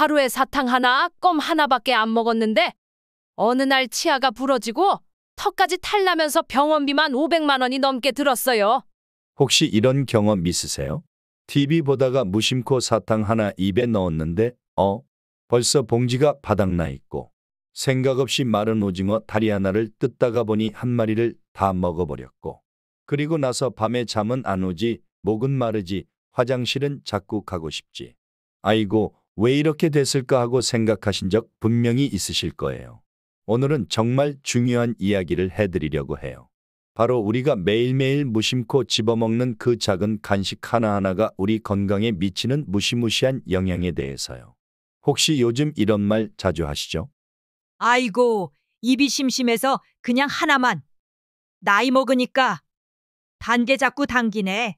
하루에 사탕 하나, 껌 하나밖에 안 먹었는데 어느 날 치아가 부러지고 턱까지 탈나면서 병원비만 500만 원이 넘게 들었어요. 혹시 이런 경험 있으세요? TV 보다가 무심코 사탕 하나 입에 넣었는데 벌써 봉지가 바닥나 있고 생각 없이 마른 오징어 다리 하나를 뜯다가 보니 한 마리를 다 먹어버렸고 그리고 나서 밤에 잠은 안 오지, 목은 마르지, 화장실은 자꾸 가고 싶지. 아이고, 왜 이렇게 됐을까 하고 생각하신 적 분명히 있으실 거예요. 오늘은 정말 중요한 이야기를 해드리려고 해요. 바로 우리가 매일매일 무심코 집어먹는 그 작은 간식 하나하나가 우리 건강에 미치는 무시무시한 영향에 대해서요. 혹시 요즘 이런 말 자주 하시죠? 아이고, 입이 심심해서 그냥 하나만. 나이 먹으니까 단 게 자꾸 당기네.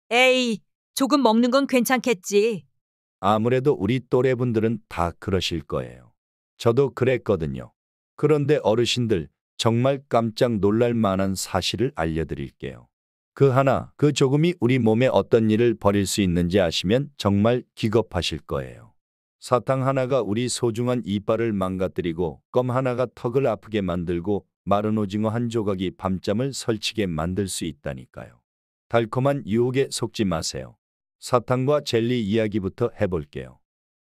에이, 조금 먹는 건 괜찮겠지. 아무래도 우리 또래분들은 다 그러실 거예요. 저도 그랬거든요. 그런데 어르신들, 정말 깜짝 놀랄 만한 사실을 알려드릴게요. 그 조금이 우리 몸에 어떤 일을 벌일 수 있는지 아시면 정말 기겁하실 거예요. 사탕 하나가 우리 소중한 이빨을 망가뜨리고 껌 하나가 턱을 아프게 만들고 마른 오징어 한 조각이 밤잠을 설치게 만들 수 있다니까요. 달콤한 유혹에 속지 마세요. 사탕과 젤리 이야기부터 해볼게요.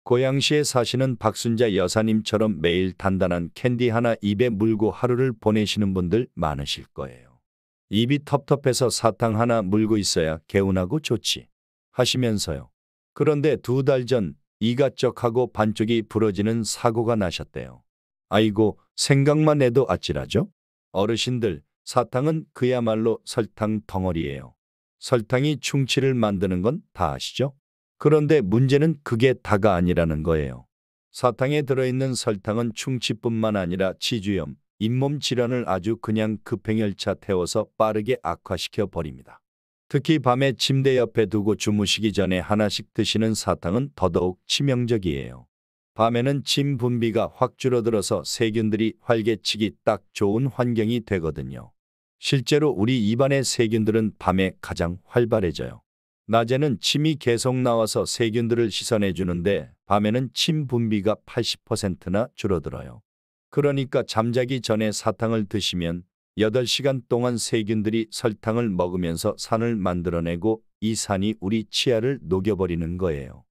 고양시에 사시는 박순자 여사님처럼 매일 단단한 캔디 하나 입에 물고 하루를 보내시는 분들 많으실 거예요. 입이 텁텁해서 사탕 하나 물고 있어야 개운하고 좋지 하시면서요. 그런데 2달 전 이가 쩍하고 반쪽이 부러지는 사고가 나셨대요. 아이고, 생각만 해도 아찔하죠? 어르신들, 사탕은 그야말로 설탕 덩어리예요. 설탕이 충치를 만드는 건 다 아시죠? 그런데 문제는 그게 다가 아니라는 거예요. 사탕에 들어있는 설탕은 충치뿐만 아니라 치주염, 잇몸 질환을 아주 그냥 급행열차 태워서 빠르게 악화시켜 버립니다. 특히 밤에 침대 옆에 두고 주무시기 전에 하나씩 드시는 사탕은 더더욱 치명적이에요. 밤에는 침 분비가 확 줄어들어서 세균들이 활개치기 딱 좋은 환경이 되거든요. 실제로 우리 입안의 세균들은 밤에 가장 활발해져요. 낮에는 침이 계속 나와서 세균들을 씻어내 주는데 밤에는 침 분비가 80%나 줄어들어요. 그러니까 잠자기 전에 사탕을 드시면 8시간 동안 세균들이 설탕을 먹으면서 산을 만들어내고 이 산이 우리 치아를 녹여버리는 거예요.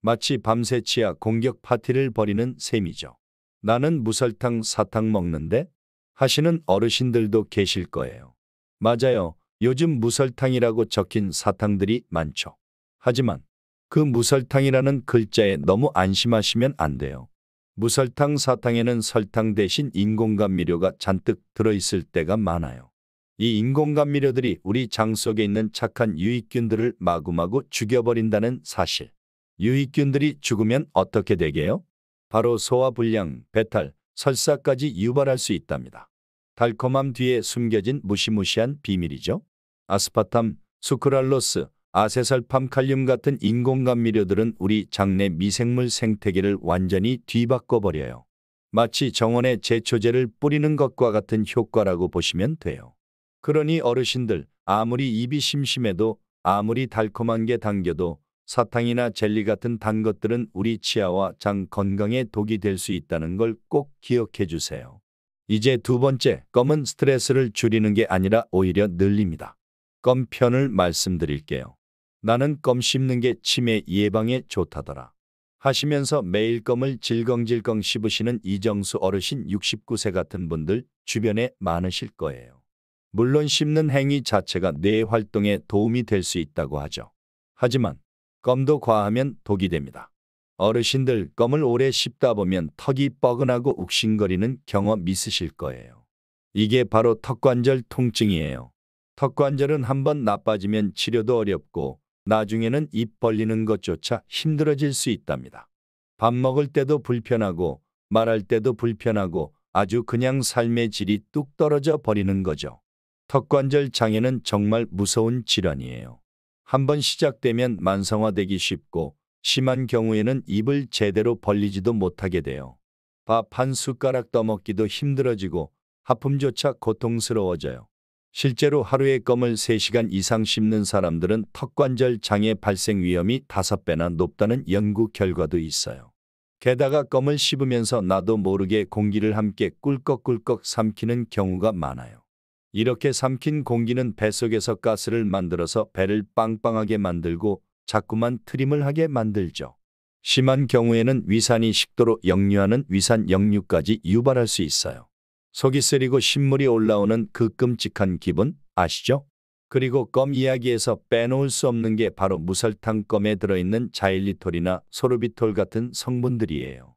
마치 밤새 치아 공격 파티를 벌이는 셈이죠. 나는 무설탕 사탕 먹는데? 하시는 어르신들도 계실 거예요. 맞아요. 요즘 무설탕이라고 적힌 사탕들이 많죠. 하지만 그 무설탕이라는 글자에 너무 안심하시면 안 돼요. 무설탕 사탕에는 설탕 대신 인공감미료가 잔뜩 들어있을 때가 많아요. 이 인공감미료들이 우리 장 속에 있는 착한 유익균들을 마구마구 죽여버린다는 사실. 유익균들이 죽으면 어떻게 되게요? 바로 소화불량, 배탈, 설사까지 유발할 수 있답니다. 달콤함 뒤에 숨겨진 무시무시한 비밀이죠. 아스파탐, 수크랄로스, 아세설팜칼륨 같은 인공감미료들은 우리 장내 미생물 생태계를 완전히 뒤바꿔버려요. 마치 정원에 제초제를 뿌리는 것과 같은 효과라고 보시면 돼요. 그러니 어르신들, 아무리 입이 심심해도 아무리 달콤한 게 당겨도 사탕이나 젤리 같은 단 것들은 우리 치아와 장 건강에 독이 될 수 있다는 걸 꼭 기억해 주세요. 이제 2번째, 껌은 스트레스를 줄이는 게 아니라 오히려 늘립니다. 껌 편을 말씀드릴게요. 나는 껌 씹는 게 치매 예방에 좋다더라 하시면서 매일 껌을 질겅질겅 씹으시는 이정수 어르신 69세 같은 분들 주변에 많으실 거예요. 물론 씹는 행위 자체가 뇌 활동에 도움이 될 수 있다고 하죠. 하지만 껌도 과하면 독이 됩니다. 어르신들, 껌을 오래 씹다 보면 턱이 뻐근하고 욱신거리는 경험 있으실 거예요. 이게 바로 턱관절 통증이에요. 턱관절은 한번 나빠지면 치료도 어렵고 나중에는 입 벌리는 것조차 힘들어질 수 있답니다. 밥 먹을 때도 불편하고 말할 때도 불편하고 아주 그냥 삶의 질이 뚝 떨어져 버리는 거죠. 턱관절 장애는 정말 무서운 질환이에요. 한번 시작되면 만성화되기 쉽고 심한 경우에는 입을 제대로 벌리지도 못하게 돼요. 밥 한 숟가락 떠먹기도 힘들어지고 하품조차 고통스러워져요. 실제로 하루에 껌을 3시간 이상 씹는 사람들은 턱관절 장애 발생 위험이 5배나 높다는 연구 결과도 있어요. 게다가 껌을 씹으면서 나도 모르게 공기를 함께 꿀꺽꿀꺽 삼키는 경우가 많아요. 이렇게 삼킨 공기는 뱃속에서 가스를 만들어서 배를 빵빵하게 만들고 자꾸만 트림을 하게 만들죠. 심한 경우에는 위산이 식도로 역류하는 위산 역류까지 유발할 수 있어요. 속이 쓰리고 신물이 올라오는 그 끔찍한 기분 아시죠? 그리고 껌 이야기에서 빼놓을 수 없는 게 바로 무설탕 껌에 들어있는 자일리톨이나 소르비톨 같은 성분들이에요.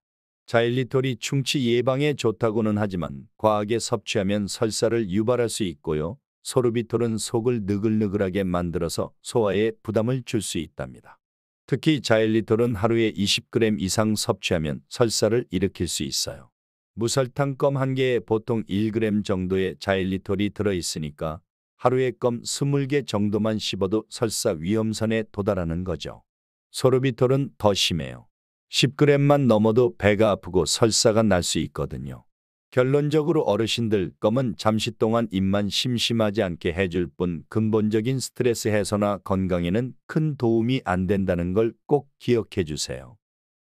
자일리톨이 충치 예방에 좋다고는 하지만 과하게 섭취하면 설사를 유발할 수 있고요. 소르비톨은 속을 느글느글하게 만들어서 소화에 부담을 줄 수 있답니다. 특히 자일리톨은 하루에 20g 이상 섭취하면 설사를 일으킬 수 있어요. 무설탕 껌 한 개에 보통 1g 정도의 자일리톨이 들어있으니까 하루에 껌 20개 정도만 씹어도 설사 위험선에 도달하는 거죠. 소르비톨은 더 심해요. 10g만 넘어도 배가 아프고 설사가 날 수 있거든요. 결론적으로 어르신들 껌은 잠시 동안 입만 심심하지 않게 해줄 뿐 근본적인 스트레스 해소나 건강에는 큰 도움이 안 된다는 걸 꼭 기억해 주세요.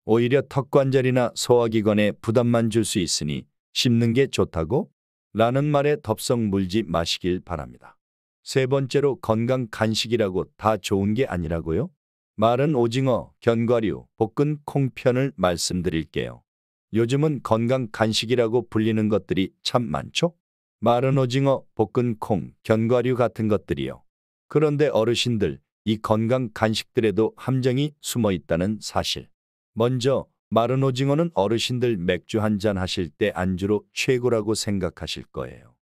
오히려 턱관절이나 소화기관에 부담만 줄 수 있으니 씹는 게 좋다고? 라는 말에 덥석 물지 마시길 바랍니다. 세 번째로 건강 간식이라고 다 좋은 게 아니라고요? 마른 오징어, 견과류, 볶은 콩 편을 말씀드릴게요. 요즘은 건강 간식이라고 불리는 것들이 참 많죠? 마른 오징어, 볶은 콩, 견과류 같은 것들이요. 그런데 어르신들, 이 건강 간식들에도 함정이 숨어 있다는 사실. 먼저 마른 오징어는 어르신들 맥주 한잔 하실 때 안주로 최고라고 생각하실 거예요.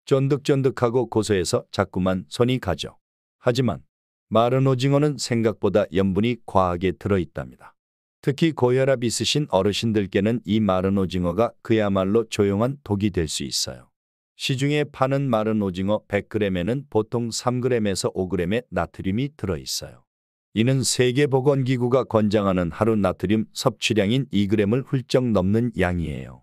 쫀득쫀득하고 고소해서 자꾸만 손이 가죠. 하지만 마른 오징어는 생각보다 염분이 과하게 들어있답니다. 특히 고혈압 있으신 어르신들께는 이 마른 오징어가 그야말로 조용한 독이 될 수 있어요. 시중에 파는 마른 오징어 100g에는 보통 3g에서 5g의 나트륨이 들어있어요. 이는 세계보건기구가 권장하는 하루 나트륨 섭취량인 2g을 훌쩍 넘는 양이에요.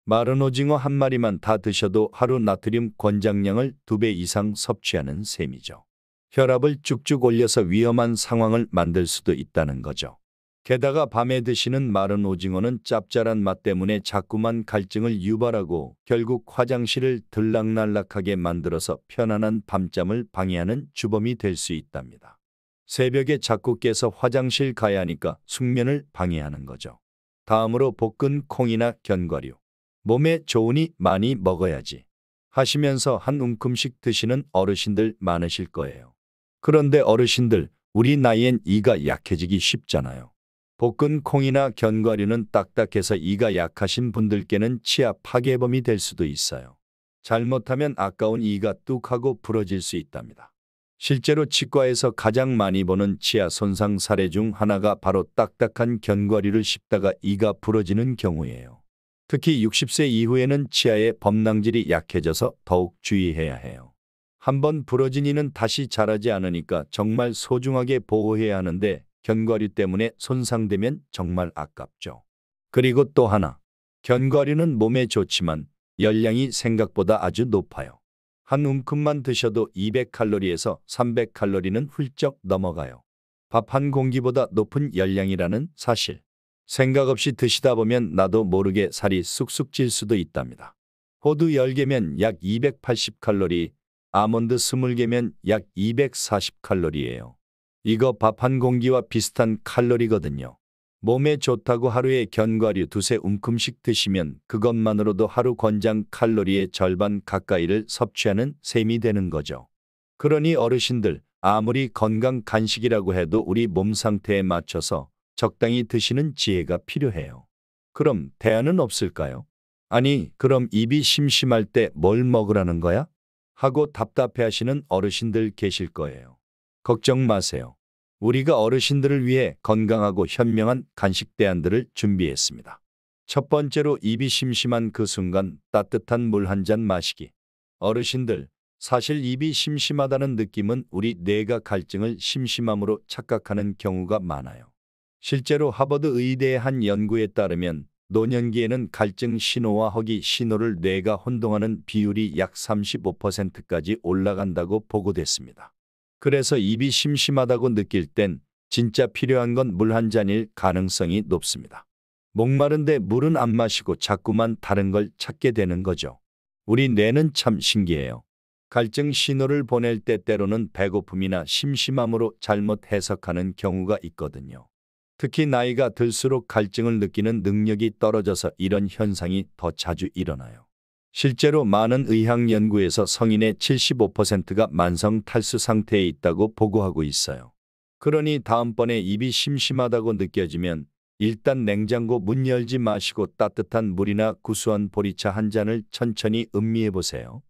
마른 오징어 한 마리만 다 드셔도 하루 나트륨 권장량을 2배 이상 섭취하는 셈이죠. 혈압을 쭉쭉 올려서 위험한 상황을 만들 수도 있다는 거죠. 게다가 밤에 드시는 마른 오징어는 짭짤한 맛 때문에 자꾸만 갈증을 유발하고 결국 화장실을 들락날락하게 만들어서 편안한 밤잠을 방해하는 주범이 될 수 있답니다. 새벽에 자꾸 깨서 화장실 가야 하니까 숙면을 방해하는 거죠. 다음으로 볶은 콩이나 견과류. 몸에 좋으니 많이 먹어야지 하시면서 한 움큼씩 드시는 어르신들 많으실 거예요. 그런데 어르신들, 우리 나이엔 이가 약해지기 쉽잖아요. 볶은 콩이나 견과류는 딱딱해서 이가 약하신 분들께는 치아 파괴범이 될 수도 있어요. 잘못하면 아까운 이가 뚝 하고 부러질 수 있답니다. 실제로 치과에서 가장 많이 보는 치아 손상 사례 중 하나가 바로 딱딱한 견과류를 씹다가 이가 부러지는 경우예요. 특히 60세 이후에는 치아의 범낭질이 약해져서 더욱 주의해야 해요. 한번 부러진 이는 다시 자라지 않으니까 정말 소중하게 보호해야 하는데 견과류 때문에 손상되면 정말 아깝죠. 그리고 또 하나, 견과류는 몸에 좋지만 열량이 생각보다 아주 높아요. 한 움큼만 드셔도 200칼로리에서 300칼로리는 훌쩍 넘어가요. 밥 한 공기보다 높은 열량이라는 사실. 생각 없이 드시다 보면 나도 모르게 살이 쑥쑥 찔 수도 있답니다. 호두 10개면 약 280칼로리, 아몬드 20개면 약 240칼로리예요. 이거 밥 한 공기와 비슷한 칼로리거든요. 몸에 좋다고 하루에 견과류 두세 움큼씩 드시면 그것만으로도 하루 권장 칼로리의 절반 가까이를 섭취하는 셈이 되는 거죠. 그러니 어르신들, 아무리 건강 간식이라고 해도 우리 몸 상태에 맞춰서 적당히 드시는 지혜가 필요해요. 그럼 대안은 없을까요? 아니, 그럼 입이 심심할 때 뭘 먹으라는 거야? 하고 답답해하시는 어르신들 계실 거예요. 걱정 마세요. 우리가 어르신들을 위해 건강하고 현명한 간식 대안들을 준비했습니다. 첫 번째로 입이 심심한 그 순간 따뜻한 물 한 잔 마시기. 어르신들, 사실 입이 심심하다는 느낌은 우리 뇌가 갈증을 심심함으로 착각하는 경우가 많아요. 실제로 하버드 의대의 한 연구에 따르면 노년기에는 갈증 신호와 허기 신호를 뇌가 혼동하는 비율이 약 35%까지 올라간다고 보고됐습니다. 그래서 입이 심심하다고 느낄 땐 진짜 필요한 건 물 한 잔일 가능성이 높습니다. 목마른데 물은 안 마시고 자꾸만 다른 걸 찾게 되는 거죠. 우리 뇌는 참 신기해요. 갈증 신호를 보낼 때 때로는 배고픔이나 심심함으로 잘못 해석하는 경우가 있거든요. 특히 나이가 들수록 갈증을 느끼는 능력이 떨어져서 이런 현상이 더 자주 일어나요. 실제로 많은 의학 연구에서 성인의 75%가 만성 탈수 상태에 있다고 보고하고 있어요. 그러니 다음번에 입이 심심하다고 느껴지면 일단 냉장고 문 열지 마시고 따뜻한 물이나 구수한 보리차 한 잔을 천천히 음미해 보세요.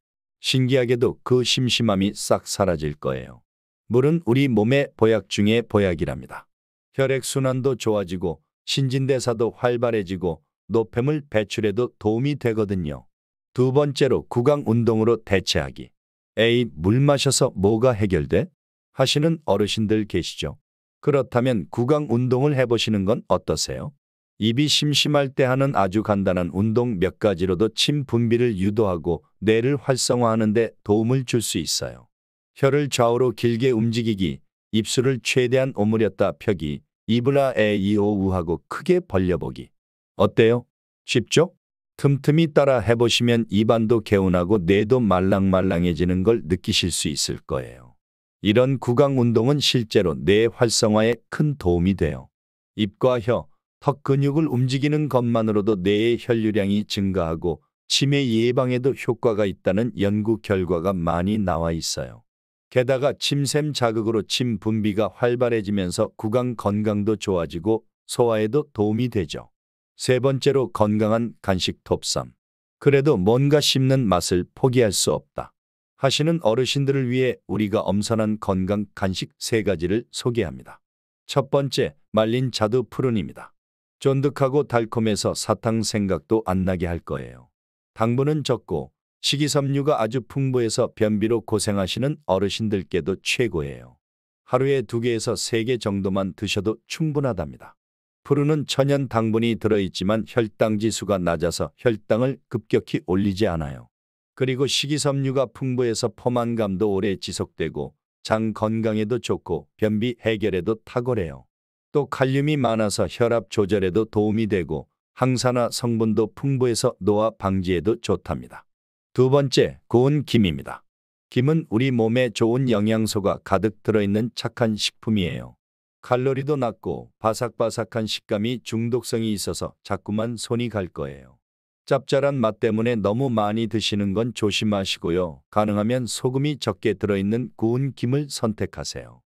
신기하게도 그 심심함이 싹 사라질 거예요. 물은 우리 몸의 보약 중의 보약이랍니다. 혈액순환도 좋아지고 신진대사도 활발해지고 노폐물 배출에도 도움이 되거든요. 두 번째로 구강 운동으로 대체하기. 에이, 물 마셔서 뭐가 해결돼? 하시는 어르신들 계시죠? 그렇다면 구강 운동을 해보시는 건 어떠세요? 입이 심심할 때 하는 아주 간단한 운동 몇 가지로도 침 분비를 유도하고 뇌를 활성화하는 데 도움을 줄 수 있어요. 혀를 좌우로 길게 움직이기, 입술을 최대한 오므렸다 펴기, 입을 에이오우하고 크게 벌려보기. 어때요? 쉽죠? 틈틈이 따라 해보시면 입안도 개운하고 뇌도 말랑말랑해지는 걸 느끼실 수 있을 거예요. 이런 구강 운동은 실제로 뇌 활성화에 큰 도움이 돼요. 입과 혀, 턱 근육을 움직이는 것만으로도 뇌의 혈류량이 증가하고 치매 예방에도 효과가 있다는 연구 결과가 많이 나와 있어요. 게다가 침샘 자극으로 침 분비가 활발해지면서 구강 건강도 좋아지고 소화에도 도움이 되죠. 세 번째로 건강한 간식 톱3. 그래도 뭔가 씹는 맛을 포기할 수 없다 하시는 어르신들을 위해 우리가 엄선한 건강 간식 3가지를 소개합니다. 첫 번째, 말린 자두 푸른입니다. 쫀득하고 달콤해서 사탕 생각도 안 나게 할 거예요. 당분은 적고 식이섬유가 아주 풍부해서 변비로 고생하시는 어르신들께도 최고예요. 하루에 2개에서 3개 정도만 드셔도 충분하답니다. 푸른은 천연 당분이 들어있지만 혈당 지수가 낮아서 혈당을 급격히 올리지 않아요. 그리고 식이섬유가 풍부해서 포만감도 오래 지속되고 장 건강에도 좋고 변비 해결에도 탁월해요. 또 칼륨이 많아서 혈압 조절에도 도움이 되고 항산화 성분도 풍부해서 노화 방지에도 좋답니다. 두 번째, 구운 김입니다. 김은 우리 몸에 좋은 영양소가 가득 들어있는 착한 식품이에요. 칼로리도 낮고 바삭바삭한 식감이 중독성이 있어서 자꾸만 손이 갈 거예요. 짭짤한 맛 때문에 너무 많이 드시는 건 조심하시고요. 가능하면 소금이 적게 들어있는 구운 김을 선택하세요.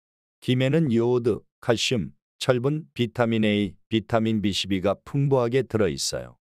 김에는 요오드, 칼슘, 철분, 비타민 A, 비타민 B12가 풍부하게 들어있어요.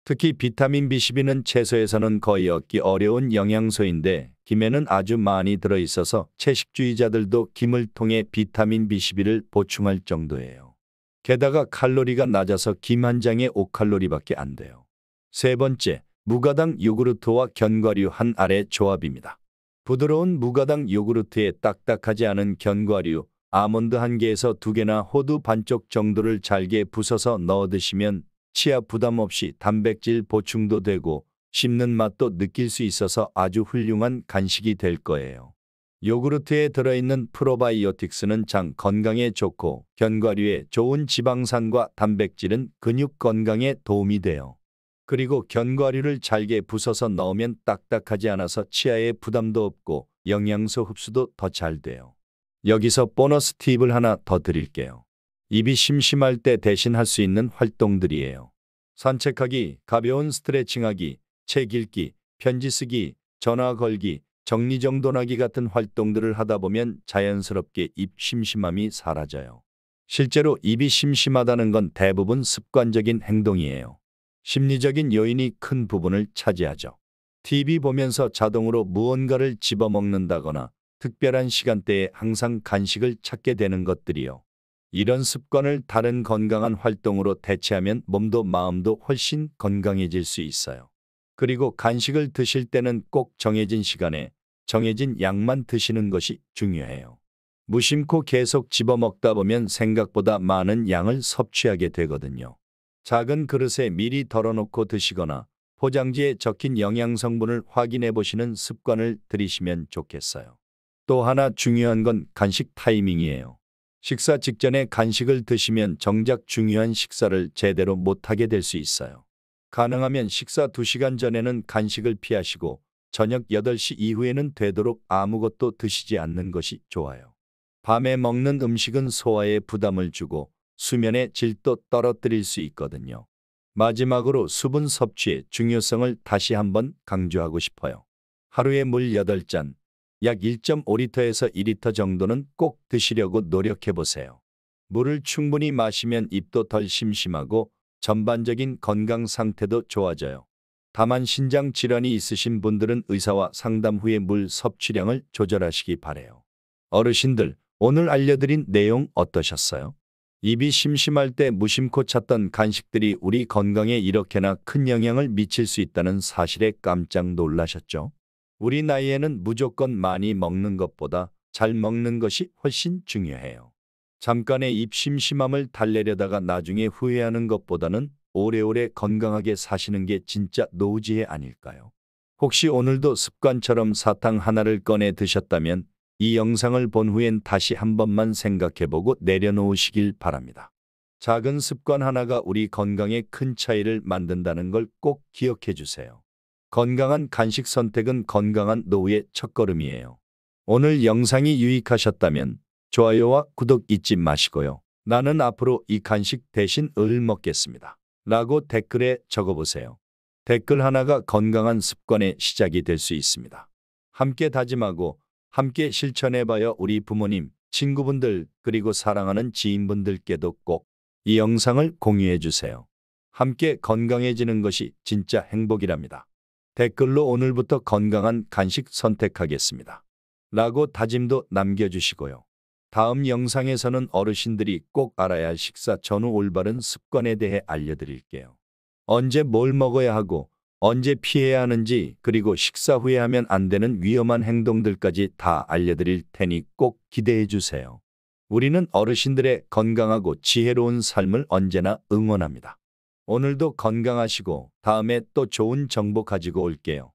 특히 비타민 B12는 채소에서는 거의 얻기 어려운 영양소인데 김에는 아주 많이 들어있어서 채식주의자들도 김을 통해 비타민 B12를 보충할 정도예요. 게다가 칼로리가 낮아서 김 한 장에 5칼로리밖에 안 돼요. 세 번째, 무가당 요구르트와 견과류 한 알의 조합입니다. 부드러운 무가당 요구르트에 딱딱하지 않은 견과류, 아몬드 1개에서 2개나 호두 반쪽 정도를 잘게 부숴서 넣어 드시면 치아 부담 없이 단백질 보충도 되고 씹는 맛도 느낄 수 있어서 아주 훌륭한 간식이 될 거예요. 요구르트에 들어있는 프로바이오틱스는 장 건강에 좋고 견과류에 좋은 지방산과 단백질은 근육 건강에 도움이 돼요. 그리고 견과류를 잘게 부숴서 넣으면 딱딱하지 않아서 치아에 부담도 없고 영양소 흡수도 더 잘 돼요. 여기서 보너스 팁을 하나 더 드릴게요. 입이 심심할 때 대신 할 수 있는 활동들이에요. 산책하기, 가벼운 스트레칭하기, 책 읽기, 편지 쓰기, 전화 걸기, 정리정돈하기 같은 활동들을 하다 보면 자연스럽게 입 심심함이 사라져요. 실제로 입이 심심하다는 건 대부분 습관적인 행동이에요. 심리적인 요인이 큰 부분을 차지하죠. TV 보면서 자동으로 무언가를 집어먹는다거나 특별한 시간대에 항상 간식을 찾게 되는 것들이요. 이런 습관을 다른 건강한 활동으로 대체하면 몸도 마음도 훨씬 건강해질 수 있어요. 그리고 간식을 드실 때는 꼭 정해진 시간에 정해진 양만 드시는 것이 중요해요. 무심코 계속 집어먹다 보면 생각보다 많은 양을 섭취하게 되거든요. 작은 그릇에 미리 덜어놓고 드시거나 포장지에 적힌 영양 성분을 확인해 보시는 습관을 들이시면 좋겠어요. 또 하나 중요한 건 간식 타이밍이에요. 식사 직전에 간식을 드시면 정작 중요한 식사를 제대로 못하게 될 수 있어요. 가능하면 식사 2시간 전에는 간식을 피하시고 저녁 8시 이후에는 되도록 아무것도 드시지 않는 것이 좋아요. 밤에 먹는 음식은 소화에 부담을 주고 수면의 질도 떨어뜨릴 수 있거든요. 마지막으로 수분 섭취의 중요성을 다시 한번 강조하고 싶어요. 하루에 물 8잔, 약 1.5리터에서 2리터 정도는 꼭 드시려고 노력해 보세요. 물을 충분히 마시면 입도 덜 심심하고 전반적인 건강 상태도 좋아져요. 다만 신장 질환이 있으신 분들은 의사와 상담 후에 물 섭취량을 조절하시기 바래요. 어르신들, 오늘 알려드린 내용 어떠셨어요? 입이 심심할 때 무심코 찾던 간식들이 우리 건강에 이렇게나 큰 영향을 미칠 수 있다는 사실에 깜짝 놀라셨죠? 우리 나이에는 무조건 많이 먹는 것보다 잘 먹는 것이 훨씬 중요해요. 잠깐의 입 심심함을 달래려다가 나중에 후회하는 것보다는 오래오래 건강하게 사시는 게 진짜 노지혜 아닐까요? 혹시 오늘도 습관처럼 사탕 하나를 꺼내 드셨다면 이 영상을 본 후엔 다시 한 번만 생각해보고 내려놓으시길 바랍니다. 작은 습관 하나가 우리 건강에 큰 차이를 만든다는 걸 꼭 기억해 주세요. 건강한 간식 선택은 건강한 노후의 첫걸음이에요. 오늘 영상이 유익하셨다면 좋아요와 구독 잊지 마시고요. 나는 앞으로 이 간식 대신 을 먹겠습니다. 라고 댓글에 적어보세요. 댓글 하나가 건강한 습관의 시작이 될 수 있습니다. 함께 다짐하고 함께 실천해봐요. 우리 부모님, 친구분들, 그리고 사랑하는 지인분들께도 꼭 이 영상을 공유해주세요. 함께 건강해지는 것이 진짜 행복이랍니다. 댓글로 오늘부터 건강한 간식 선택하겠습니다. 라고 다짐도 남겨주시고요. 다음 영상에서는 어르신들이 꼭 알아야 할 식사 전후 올바른 습관에 대해 알려드릴게요. 언제 뭘 먹어야 하고 언제 피해야 하는지, 그리고 식사 후에 하면 안 되는 위험한 행동들까지 다 알려드릴 테니 꼭 기대해 주세요. 우리는 어르신들의 건강하고 지혜로운 삶을 언제나 응원합니다. 오늘도 건강하시고 다음에 또 좋은 정보 가지고 올게요.